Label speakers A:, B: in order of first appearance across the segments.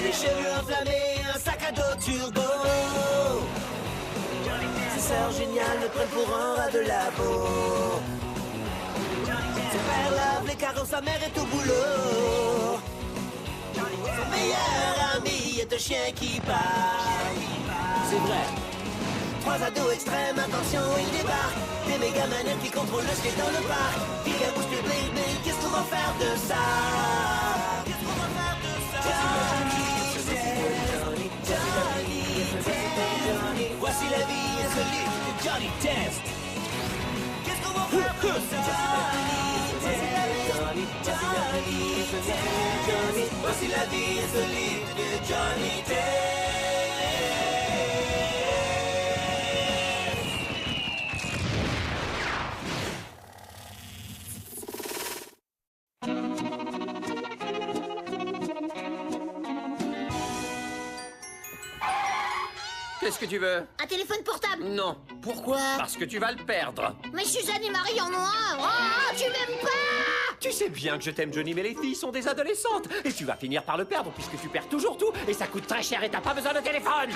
A: des cheveux enflammés, un sac à dos turbo. Ses sœurs géniales le prennent pour un rat de labo. Son père lave les carreaux, sa mère est au boulot. Son meilleur ami est un chien qui parle. C'est vrai. Trois ados extrêmes, attention, ils débarquent. Des méga manèges qui contrôlent le skate dans le parc. Giga bouge public, mais qu'est-ce qu'on va faire de ça? Qu'est-ce qu'on va faire de ça? Johnny Test. Voici la vie insolite de Johnny Test. Qu'est-ce qu'on va faire de ça? Voici la vie insolite de Johnny Test.
B: Qu'est-ce que tu veux?
C: Un téléphone portable.
B: Non.
C: Pourquoi?
B: Parce que tu vas le perdre.
C: Mais Suzanne et Marie en ont un. Oh, tu m'aimes pas?
B: Tu sais bien que je t'aime, Johnny, mais les filles sont des adolescentes. Et tu vas finir par le perdre puisque tu perds toujours tout. Et ça coûte très cher et t'as pas besoin de téléphone.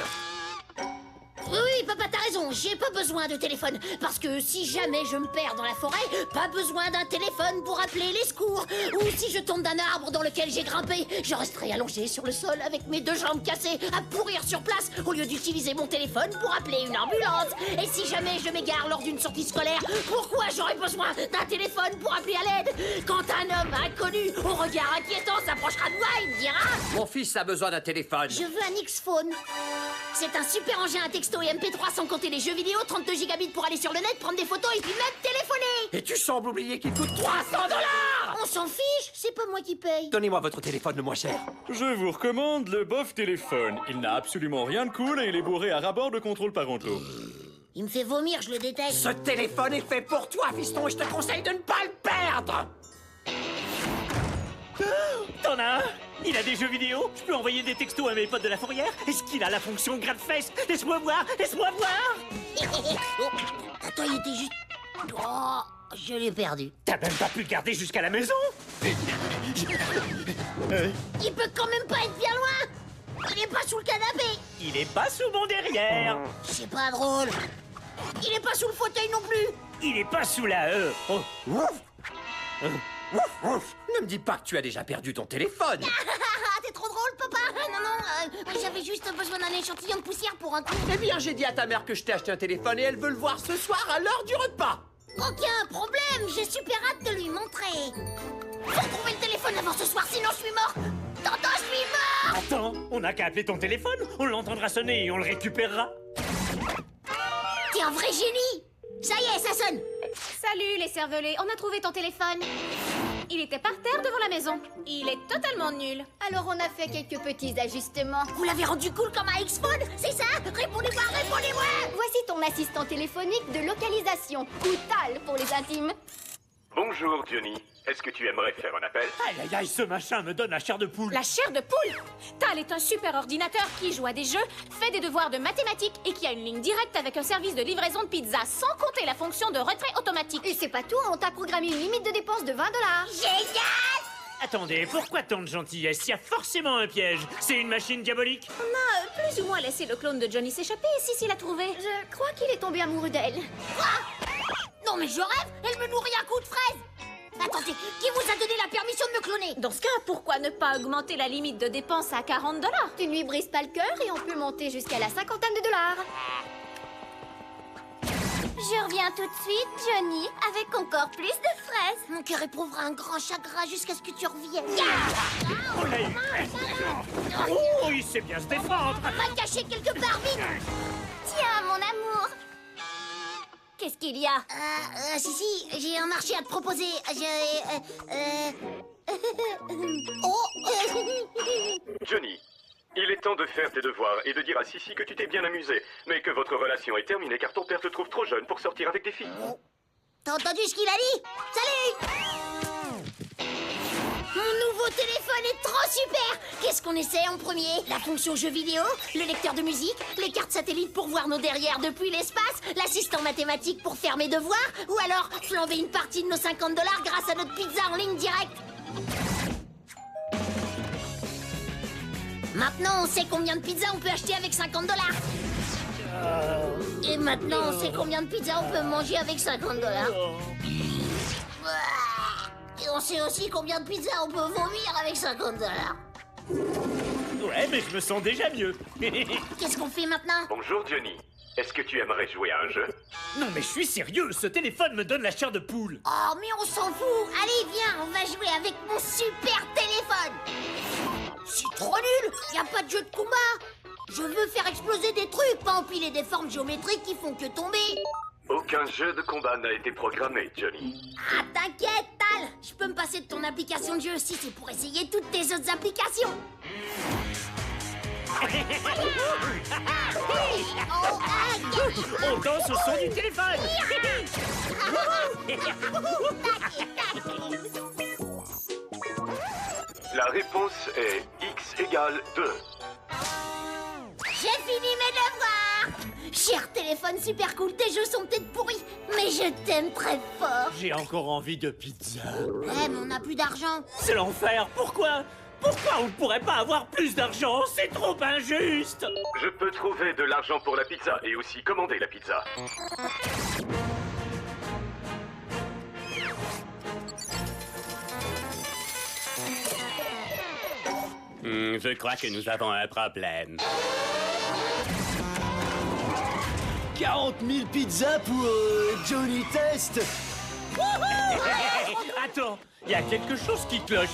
C: Oui, papa, t'as raison, j'ai pas besoin de téléphone. Parce que si jamais je me perds dans la forêt, pas besoin d'un téléphone pour appeler les secours. Ou si je tombe d'un arbre dans lequel j'ai grimpé, je resterai allongé sur le sol avec mes deux jambes cassées à pourrir sur place au lieu d'utiliser mon téléphone pour appeler une ambulance. Et si jamais je m'égare lors d'une sortie scolaire, pourquoi j'aurais besoin d'un téléphone pour appeler à l'aide? Quand un homme inconnu au regard inquiétant s'approchera de moi, il me dira:
B: Mon fils a besoin d'un téléphone.
C: je veux un X-Phone. C'est un super engin à texto et MP3 sans compter les jeux vidéo, 32 gigabits pour aller sur le net, prendre des photos et puis même téléphoner.
B: Et tu sembles oublier qu'il coûte 300 $.
C: On s'en fiche, c'est pas moi qui paye.
B: Donnez-moi votre téléphone le moins cher.
D: Je vous recommande le bof téléphone. Il n'a absolument rien de cool et il est bourré à ras-bord de contrôles parentaux.
C: Il me fait vomir, je le déteste.
B: Ce téléphone est fait pour toi, fiston, et je te conseille de ne pas le perdre.
E: T'en as un? Il a des jeux vidéo? Je peux envoyer des textos à mes potes de la fourrière? Est-ce qu'il a la fonction gratte-fesse? Laisse-moi voir! Laisse-moi voir!
C: Oh, attends, il était juste... Oh, je l'ai perdu.
E: T'as même pas pu le garder jusqu'à la maison?
C: Il peut quand même pas être bien loin. Il est pas sous le canapé.
E: Il est pas sous mon derrière!
C: C'est pas drôle. Il est pas sous le fauteuil non plus.
E: Il est pas sous la Oh.
B: Ne me dis pas que tu as déjà perdu ton téléphone.
C: T'es trop drôle, papa. Non, j'avais juste besoin d'un échantillon de poussière pour un coup.
B: Eh bien, j'ai dit à ta mère que je t'ai acheté un téléphone et elle veut le voir ce soir à l'heure du repas.
C: Aucun problème, j'ai super hâte de lui montrer. Faut trouver le téléphone avant ce soir, sinon je suis mort. Tonton, je suis mort.
E: Attends, on n'a qu'à appeler ton téléphone, on l'entendra sonner et on le récupérera.
C: T'es un vrai génie. Ça y est, ça sonne.
F: Salut les cervelets, on a trouvé ton téléphone. Il était par terre devant la maison. Il est totalement nul.
G: Alors on a fait quelques petits ajustements.
C: Vous l'avez rendu cool comme un X-Phone, c'est ça? Répondez-moi, répondez-moi.
G: Voici ton assistant téléphonique de localisation, ou TAL pour les intimes.
H: Bonjour Johnny, est-ce que tu aimerais faire un appel?
E: Aïe aïe aïe, ce machin me donne la chair de poule.
F: La chair de poule. Tal est un super ordinateur qui joue à des jeux, fait des devoirs de mathématiques et qui a une ligne directe avec un service de livraison de pizza, sans compter la fonction de retrait automatique.
G: Et c'est pas tout, on t'a programmé une limite de dépenses de $20.
C: Génial.
E: Attendez, pourquoi tant de gentillesse? Il y a forcément un piège. C'est une machine diabolique.
F: On a plus ou moins laissé le clone de Johnny s'échapper et Sissi l'a trouvé.
G: Je crois qu'il est tombé amoureux d'elle.
C: Quoi? Non mais je rêve, elle me nourrit un coup de fraise. Attendez, qui vous a donné la permission de me cloner?
F: Dans ce cas, pourquoi ne pas augmenter la limite de dépenses à $40?
G: Tu ne lui brises pas le cœur et on peut monter jusqu'à la cinquantaine de $. Je reviens tout de suite, Johnny, avec encore plus de fraises.
C: Mon cœur éprouvera un grand chagrin jusqu'à ce que tu reviennes.
E: On l'a eu. Oh, il sait bien se défendre.
C: Va te cacher quelque part vite.
G: Tiens, mon amour. Qu'est-ce qu'il y a?
C: Si, j'ai un marché à te proposer. Oh.
H: Johnny, il est temps de faire tes devoirs et de dire à Sissi que tu t'es bien amusé, mais que votre relation est terminée car ton père te trouve trop jeune pour sortir avec des filles.
C: T'as entendu ce qu'il a dit? Salut! Mon nouveau téléphone est trop super! Qu'est-ce qu'on essaie en premier? La fonction jeux vidéo, le lecteur de musique, les cartes satellites pour voir nos derrières depuis l'espace, l'assistant mathématique pour faire mes devoirs, ou alors flamber une partie de nos $50 grâce à notre pizza en ligne directe? Maintenant, on sait combien de pizzas on peut acheter avec 50 $. Et maintenant, on sait combien de pizzas on peut manger avec 50 $. Et on sait aussi combien de pizzas on peut vomir avec 50 $.
E: Ouais, mais je me sens déjà mieux.
C: Qu'est-ce qu'on fait maintenant?
H: Bonjour Johnny. Est-ce que tu aimerais jouer à un jeu?
E: Non, mais je suis sérieux, ce téléphone me donne la chair de poule.
C: Oh, mais on s'en fout. Allez, viens, on va jouer avec mon super téléphone. C'est trop nul. Y a pas de jeu de combat. Je veux faire exploser des trucs, pas empiler des formes géométriques qui font que tomber.
H: Aucun jeu de combat n'a été programmé, Johnny.
C: Ah, t'inquiète, Tal. Je peux me passer de ton application de jeu si c'est pour essayer toutes tes autres applications.
E: On danse au son du téléphone.
H: La réponse est x égale 2.
C: J'ai fini mes devoirs. Cher téléphone super cool, tes jeux sont peut-être pourris, mais je t'aime très fort.
E: J'ai encore envie de pizza.
C: Ouais, mais on n'a plus d'argent.
E: C'est l'enfer, pourquoi? Pourquoi on ne pourrait pas avoir plus d'argent? C'est trop injuste.
H: Je peux trouver de l'argent pour la pizza et aussi commander la pizza.
E: Je crois que nous avons un problème.
A: 40 000 pizzas pour Johnny Test.
E: Attends, il y a quelque chose qui cloche.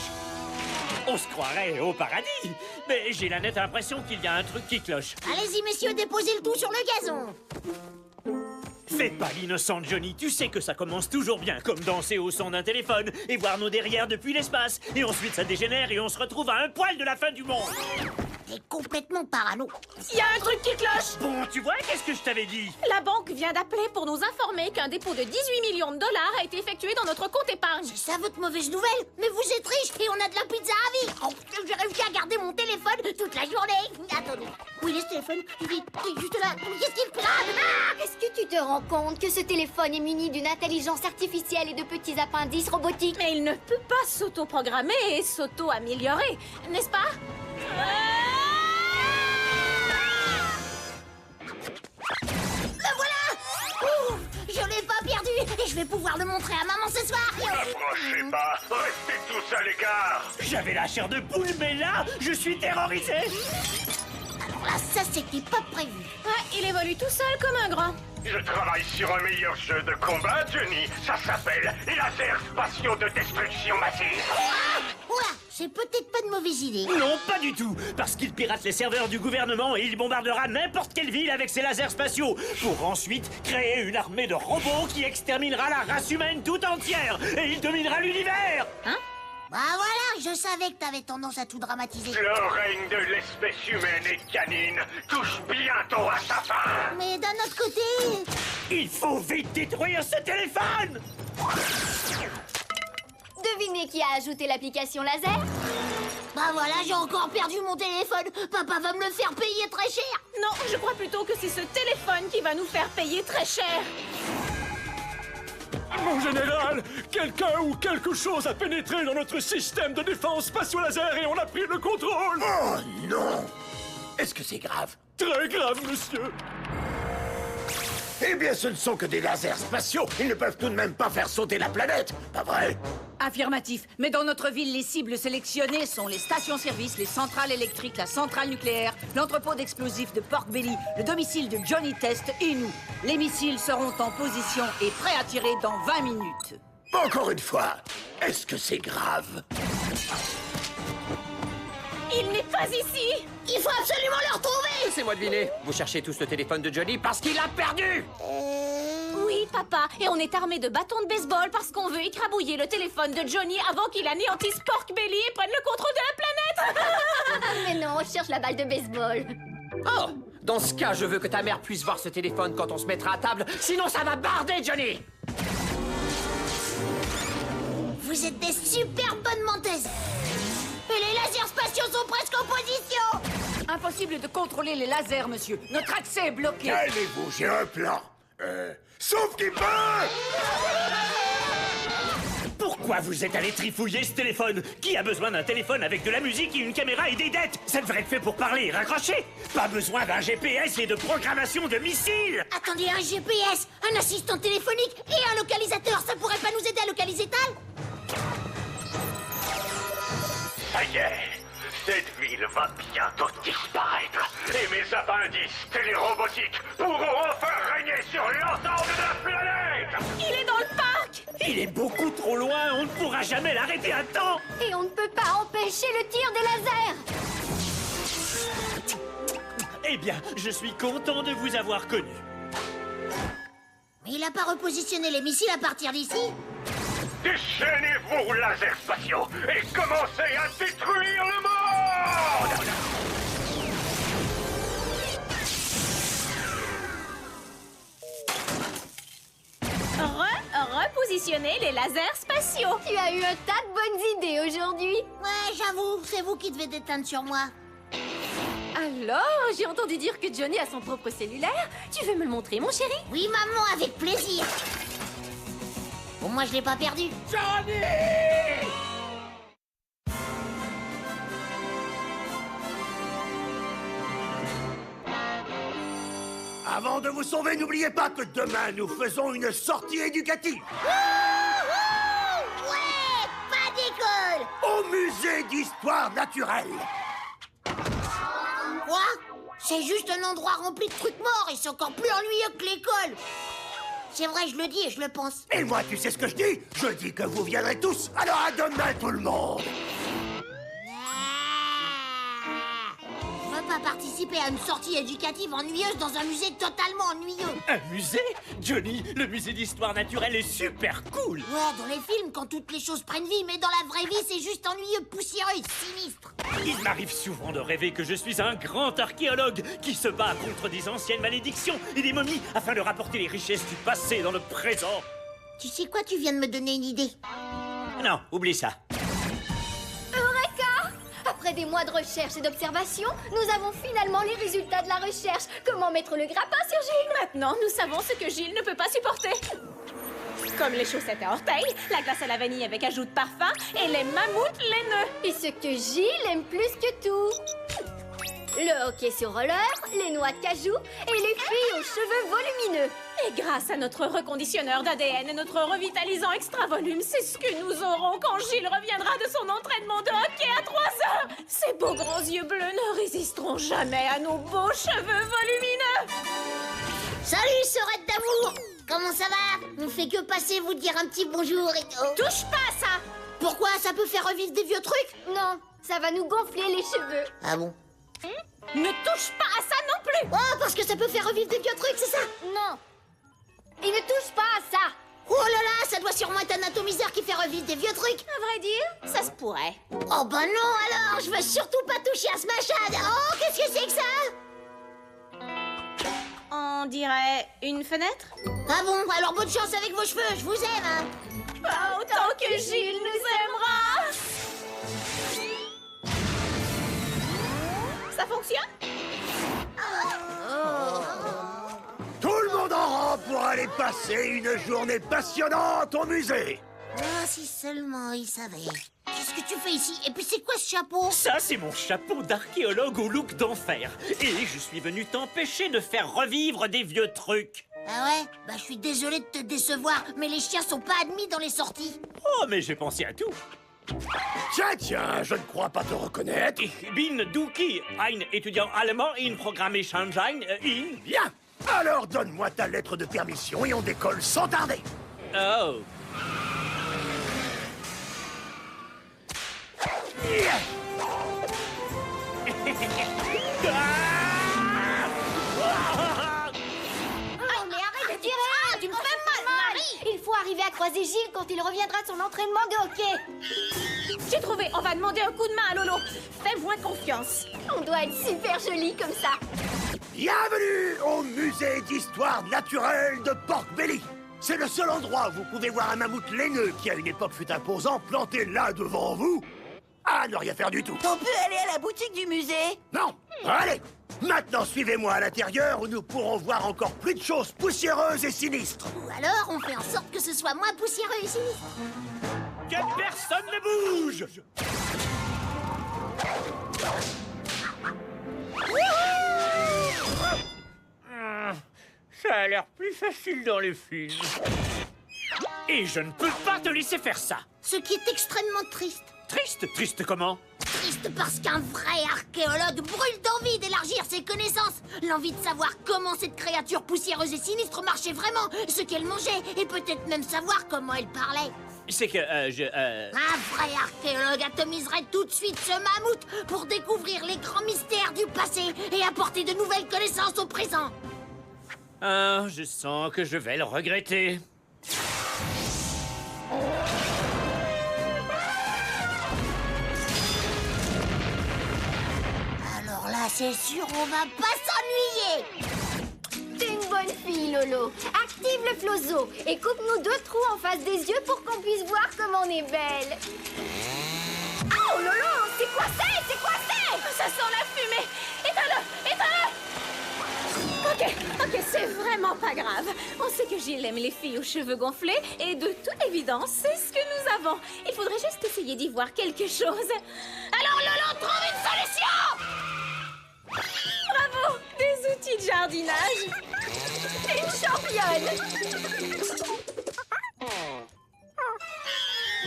E: On se croirait au paradis, mais j'ai la nette impression qu'il y a un truc qui cloche.
C: Allez-y, messieurs, déposez le tout sur le gazon.
E: Fais pas l'innocente, Johnny. Tu sais que ça commence toujours bien, comme danser au son d'un téléphone et voir nos derrières depuis l'espace. Et ensuite, ça dégénère et on se retrouve à un poil de la fin du monde.
C: T'es complètement parano.
F: Il y a un truc qui cloche.
E: Bon, tu vois, qu'est-ce que je t'avais dit?
F: La banque vient d'appeler pour nous informer qu'un dépôt de 18 millions de dollars a été effectué dans notre compte épargne.
C: C'est ça votre mauvaise nouvelle? Mais vous êtes riche et on a de la pizza à vie. Oh, j'ai réussi à garder mon téléphone toute la journée. Attendez, où il est ce téléphone? Il est juste là. Qu'est-ce qu'il plane?
G: Est-ce que tu te rends compte que ce téléphone est muni d'une intelligence artificielle et de petits appendices robotiques?
F: Mais il ne peut pas s'auto-programmer et s'auto-améliorer, n'est-ce pas?
C: Le voilà! Ouh, je l'ai pas perdu et je vais pouvoir le montrer à maman ce soir.
H: Approchez pas, restez tous à l'écart.
E: J'avais la chair de poule, mais là, je suis terrorisé.
C: Alors là, ça c'était pas prévu.
F: Ouais, il évolue tout seul comme un grand.
H: Je travaille sur un meilleur jeu de combat, Johnny. Ça s'appelle Laser Spatiaux de Destruction Massive.
C: Oula, c'est peut-être pas de mauvaise idée.
E: Non, pas du tout, parce qu'il pirate les serveurs du gouvernement et il bombardera n'importe quelle ville avec ses lasers spatiaux, pour ensuite créer une armée de robots qui exterminera la race humaine tout entière, et il dominera l'univers.
C: Hein? Bah voilà, je savais que t'avais tendance à tout dramatiser.
H: Le règne de l'espèce humaine et canine touche bientôt à sa fin.
C: Mais d'un autre côté...
E: Il faut vite détruire ce téléphone.
G: Devinez qui a ajouté l'application laser?
C: Bah voilà, j'ai encore perdu mon téléphone. Papa va me le faire payer très cher.
F: Non, je crois plutôt que c'est ce téléphone qui va nous faire payer très cher.
D: Mon général, quelqu'un ou quelque chose a pénétré dans notre système de défense spatio-laser et on a pris le contrôle.
A: Oh non! Est-ce que c'est grave?
D: Très grave, monsieur.
A: Eh bien, ce ne sont que des lasers spatiaux. Ils ne peuvent tout de même pas faire sauter la planète, pas vrai?
I: Affirmatif. Mais dans notre ville, les cibles sélectionnées sont les stations-service, les centrales électriques, la centrale nucléaire, l'entrepôt d'explosifs de Pork Belly, le domicile de Johnny Test et nous. Les missiles seront en position et prêts à tirer dans 20 minutes.
A: Encore une fois, est-ce que c'est grave?
F: Il n'est pas ici.
C: Il faut absolument le retrouver.
B: Laissez-moi deviner. Vous cherchez tous le téléphone de Johnny parce qu'il l'a perdu.
F: Oui, papa. Et on est armé de bâtons de baseball parce qu'on veut écrabouiller le téléphone de Johnny avant qu'il anéantisse Pork Belly et prenne le contrôle de la planète.
G: Mais non, je cherche la balle de baseball.
B: Oh, dans ce cas, je veux que ta mère puisse voir ce téléphone quand on se mettra à table. Sinon, ça va barder, Johnny.
C: Vous êtes des super bonnes menteuses. Et les lasers spatiaux sont presque en position.
I: Impossible de contrôler les lasers, monsieur. Notre accès est bloqué.
A: Calmez-vous, j'ai un plan. Sauf qu'il meurt!
E: Pourquoi Quoi, vous êtes allé trifouiller ce téléphone? Qui a besoin d'un téléphone avec de la musique et une caméra et des dettes? Ça devrait être fait pour parler et raccrocher. Pas besoin d'un GPS et de programmation de missiles.
C: Attendez, un GPS, un assistant téléphonique et un localisateur, ça pourrait pas nous aider à localiser Tal?
H: Ça y est, cette ville va bientôt disparaître. Et mes appendices télérobotiques pourront enfin régner sur l'ensemble de la planète.
F: Il est dans le parc!
E: Il est beaucoup trop loin, on ne pourra jamais l'arrêter à temps.
G: Et on ne peut pas empêcher le tir des lasers.
E: Eh bien, je suis content de vous avoir connu.
C: Mais il a pas repositionné les missiles à partir d'ici?
H: Déchaînez vos lasers spatiaux et commencez à détruire le monde.
F: Repositionner les lasers spatiaux.
G: Tu as eu un tas de bonnes idées aujourd'hui.
C: Ouais, j'avoue, c'est vous qui devez déteindre sur moi.
J: Alors, j'ai entendu dire que Johnny a son propre cellulaire. Tu veux me le montrer, mon chéri?
C: Oui, maman, avec plaisir. Bon, moi, je l'ai pas perdu.
B: Johnny!
K: Avant de vous sauver, n'oubliez pas que demain, nous faisons une sortie éducative.
C: Ouais, pas d'école.
K: Au musée d'histoire naturelle.
C: Quoi? C'est juste un endroit rempli de trucs morts et c'est encore plus ennuyeux que l'école. C'est vrai, je le dis et je le pense.
K: Et moi, tu sais ce que je dis? Je dis que vous viendrez tous. Alors à demain, tout le monde.
C: Je veux pas participer à une sortie éducative ennuyeuse dans un musée totalement ennuyeux.
E: Un musée? Johnny, le musée d'histoire naturelle est super cool.
C: Ouais, dans les films, quand toutes les choses prennent vie, mais dans la vraie vie, c'est juste ennuyeux, poussiéreux et sinistre.
E: Il m'arrive souvent de rêver que je suis un grand archéologue qui se bat contre des anciennes malédictions et des momies afin de rapporter les richesses du passé dans le présent.
C: Tu sais quoi, tu viens de me donner une idée.
E: Non, oublie ça.
G: Eureka! Après des mois de recherche et d'observation, nous avons finalement les résultats de la recherche. Comment mettre le grappin sur Gilles?
F: Maintenant, nous savons ce que Gilles ne peut pas supporter. Comme les chaussettes à orteils, la glace à la vanille avec ajout de parfum et les mammouths laineux.
G: Et ce que Gilles aime plus que tout. Le hockey sur roller, les noix de cajou et les filles aux cheveux volumineux.
F: Et grâce à notre reconditionneur d'ADN et notre revitalisant extra volume, c'est ce que nous aurons quand Gilles reviendra de son entraînement de hockey à 3 heures. Ses beaux grands yeux bleus ne résisteront jamais à nos beaux cheveux volumineux.
C: Salut, sœurette d'amour. Comment ça va? On fait que passer vous dire un petit bonjour et tout.
F: Touche pas à ça.
C: Pourquoi? Ça peut faire revivre des vieux trucs?
G: Non, ça va nous gonfler les cheveux.
C: Ah bon?
F: Ne touche pas à ça non plus.
C: Oh, parce que ça peut faire revivre des vieux trucs, c'est ça?
G: Non. Et ne touche pas à ça.
C: Oh là là, ça doit sûrement être un atomiseur qui fait revivre des vieux trucs.
F: À vrai dire, ça se pourrait.
C: Oh bah non alors, je veux surtout pas toucher à ce machin. Oh, qu'est-ce que c'est que ça?
F: On dirait une fenêtre.
C: Ah bon, alors bonne chance avec vos cheveux, je vous aime, hein.
F: Pas autant que Gilles nous aimera. Ça fonctionne?
K: Tout le monde en rang pour aller passer une journée passionnante au musée.
C: Ah, si seulement il savait. Qu'est-ce que tu fais ici? Et puis c'est quoi ce chapeau?
E: Ça, c'est mon chapeau d'archéologue au look d'enfer. Et je suis venu t'empêcher de faire revivre des vieux trucs.
C: Ah ouais? Bah je suis désolé de te décevoir, mais les chiens sont pas admis dans les sorties.
E: Oh, mais j'ai pensé à tout.
K: Tiens, je ne crois pas te reconnaître.
E: Ich bin Duki, ein étudiant allemand in Programmation in...
K: Bien. Alors donne-moi ta lettre de permission et on décolle sans tarder.
E: Oh.
G: Oh, mais arrête de tirer! Tu me fais mal, Marie! Il faut arriver à croiser Gilles quand il reviendra de son entraînement de hockey.
F: J'ai trouvé, on va demander un coup de main à Lolo. Fais-moi confiance.
G: On doit être super jolis comme ça.
K: Bienvenue au musée d'histoire naturelle de Pork Belly. C'est le seul endroit où vous pouvez voir un mammouth laineux qui à une époque fut imposant planté là devant vous. À ne rien faire du tout.
I: On peut aller à la boutique du musée?
K: Non. Allez. Maintenant, suivez-moi à l'intérieur où nous pourrons voir encore plus de choses poussiéreuses et sinistres.
C: Ou alors on fait en sorte que ce soit moins poussiéreux et sinistre.
E: Que personne ne bouge! Ça a l'air plus facile dans les films. Et je ne peux pas te laisser faire ça.
C: Ce qui est extrêmement triste.
E: Triste? Triste comment?
C: Triste parce qu'un vrai archéologue brûle d'envie d'élargir ses connaissances. L'envie de savoir comment cette créature poussiéreuse et sinistre marchait vraiment, ce qu'elle mangeait, et peut-être même savoir comment elle parlait.
E: C'est que,
C: Un vrai archéologue atomiserait tout de suite ce mammouth pour découvrir les grands mystères du passé et apporter de nouvelles connaissances au présent.
E: Ah, je sens que je vais le regretter.
C: Alors là, c'est sûr, on va pas s'ennuyer.
G: T'es une bonne fille, Lolo. Active le flozo et coupe-nous 2 trous en face des yeux pour qu'on puisse voir comme on est belle. Oh, Lolo, c'est quoi c'est? C'est quoi c'est?
F: Ça sent la fumée! Éteins-le! Éteins-le! Ok, c'est vraiment pas grave. On sait que Gilles aime les filles aux cheveux gonflés, et de toute évidence, c'est ce que nous avons. Il faudrait juste essayer d'y voir quelque chose. Alors, Lolo, trouve une solution! Bravo! Des outils de jardinage!
G: T'es une championne!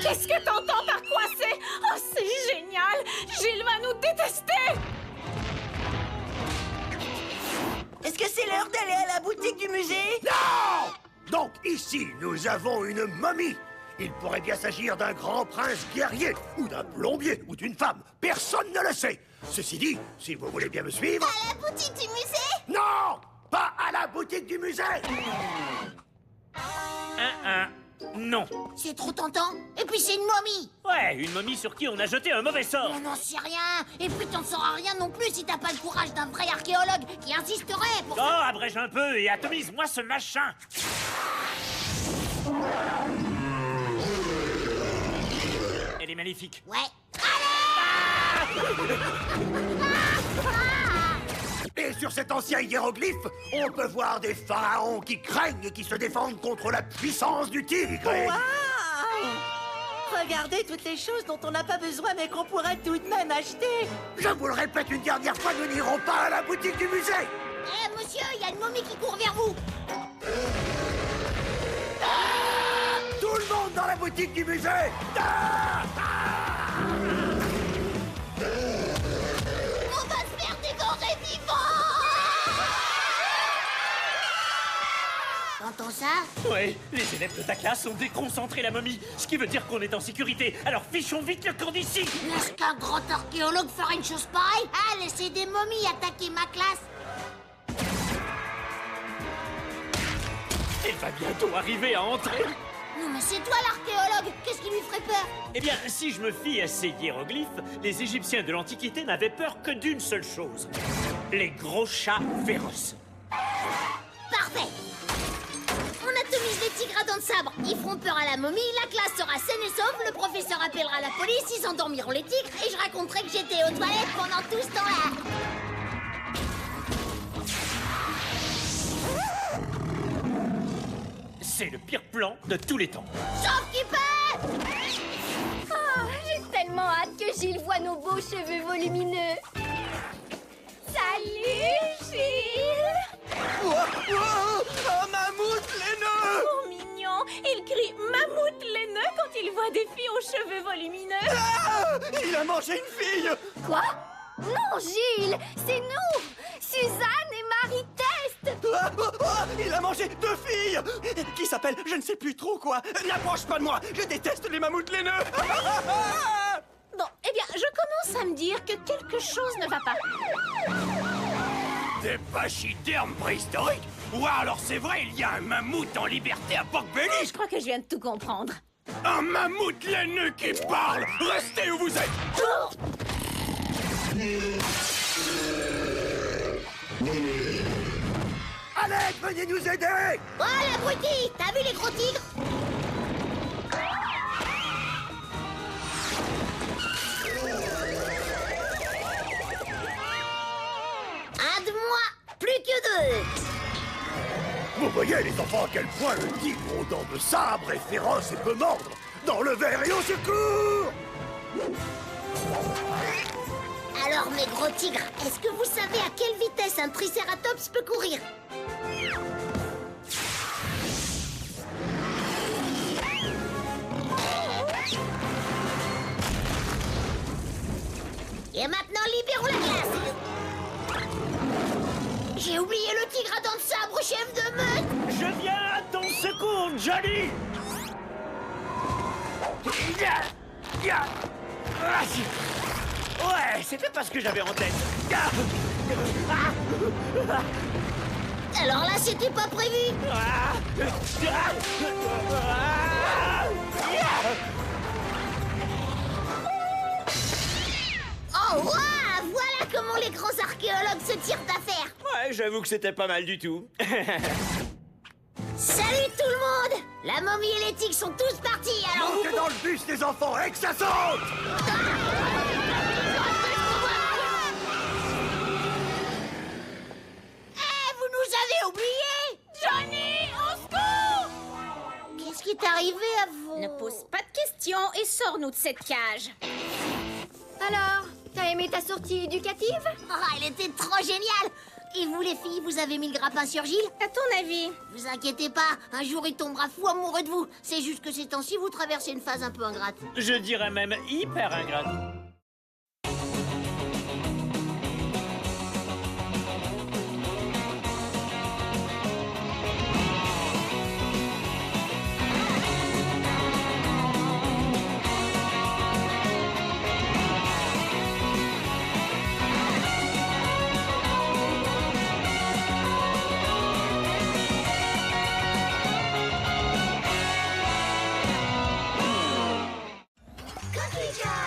F: Qu'est-ce que t'entends par quoi c'est? Oh, c'est génial! Gilles va nous détester!
A: Est-ce que c'est l'heure d'aller à la boutique du musée?
K: Non! Donc ici, nous avons une momie. Il pourrait bien s'agir d'un grand prince guerrier, ou d'un plombier, ou d'une femme. Personne ne le sait. Ceci dit, si vous voulez bien me suivre...
C: À la boutique du musée?
K: Non! Pas à la boutique du musée!
E: Non.
C: C'est trop tentant. Et puis c'est une momie.
E: Ouais, une momie sur qui on a jeté un mauvais sort.
C: On n'en sait rien. Et puis t'en sauras rien non plus si t'as pas le courage d'un vrai archéologue qui insisterait pour...
E: Oh, abrège un peu et atomise-moi ce machin. Elle est magnifique.
C: Ouais.
K: Et sur cet ancien hiéroglyphe, on peut voir des pharaons qui craignent et qui se défendent contre la puissance du tigre.
A: Waouh! Regardez toutes les choses dont on n'a pas besoin mais qu'on pourrait tout de même acheter.
K: Je vous le répète une dernière fois, nous n'irons pas à la boutique du musée.
C: Eh, monsieur, il y a une momie qui court vers vous.
K: Tout le monde dans la boutique du musée.
C: On va se faire dévorer vivant. T'entends ça?
E: Ouais, les élèves de ta classe ont déconcentré la momie, ce qui veut dire qu'on est en sécurité. Alors fichons vite le camp d'ici.
C: Est-ce qu'un grand archéologue ferait une chose pareille? Ah, laissez des momies attaquer ma classe.
E: Elle va bientôt arriver à entrer.
C: Non mais c'est toi l'archéologue. Qu'est-ce qui lui ferait peur?
E: Eh bien, si je me fie à ces hiéroglyphes, les Égyptiens de l'Antiquité n'avaient peur que d'une seule chose. Les gros chats féroces.
C: Parfait. On atomise les tigres à dents de sabre. Ils feront peur à la momie, la classe sera saine et sauve, le professeur appellera la police, ils endormiront les tigres et je raconterai que j'étais aux toilettes pendant tout ce temps-là.
E: C'est le pire plan de tous les temps.
C: Sauf qui peut!
G: Oh, j'ai tellement hâte que Gilles voit nos beaux cheveux volumineux. Salut, Gilles!
A: Un mammouth laineux!
F: Oh, mignon! Il crie mammouth laineux quand il voit des filles aux cheveux volumineux.
A: Ah! Il a mangé une fille!
G: Quoi? Non, Gilles! C'est nous! Suzanne et Marie-Test!
A: Ah, oh, oh, il a mangé 2 filles! Qui s'appellent je ne sais plus trop quoi! N'approche pas de moi! Je déteste les mammouths laineux!
F: Bon, eh bien, je commence à me dire que quelque chose ne va pas.
K: Des pachydermes préhistoriques? Ou alors c'est vrai, il y a un mammouth en liberté à Pork Belly!
F: Je crois que je viens de tout comprendre.
K: Un mammouth laineux qui parle! Restez où vous êtes! Alex, venez nous aider!
C: Oh l'abruti! T'as vu les gros tigres? Un de moi, plus que 2.
K: Vous voyez les enfants à quel point le tigre aux dents de sabre est féroce et peut mordre. Dans le verre et au secours!
C: Alors, mes gros tigres, est-ce que vous savez à quelle vitesse un tricératops peut courir? Et maintenant, libérons la glace. J'ai oublié le tigre à dents de sabre, chef de meute.
E: Je viens à ton secours, Johnny! Ouais, c'était pas ce que j'avais en tête.
C: Alors là, c'était pas prévu. Oh, waouh! Voilà comment les grands archéologues se tirent d'affaire.
E: Ouais, j'avoue que c'était pas mal du tout.
C: Salut tout le monde! La momie et les tigres sont tous partis, alors
K: Montez dans le bus, les enfants, et que ça saute!
C: Vous nous avez oubliés!
F: Johnny, au secours!
C: Qu'est-ce qui est arrivé à vous?
F: Ne pose pas de questions et sors-nous de cette cage.
G: Alors, t'as aimé ta sortie éducative?
C: Ah, elle était trop géniale! Et vous les filles, vous avez mis le grappin sur Gilles?
F: À ton avis?
C: Vous inquiétez pas, un jour il tombera fou amoureux de vous. C'est juste que ces temps-ci, vous traversez une phase un peu ingrate.
E: Je dirais même hyper ingrate.
A: Country Joe.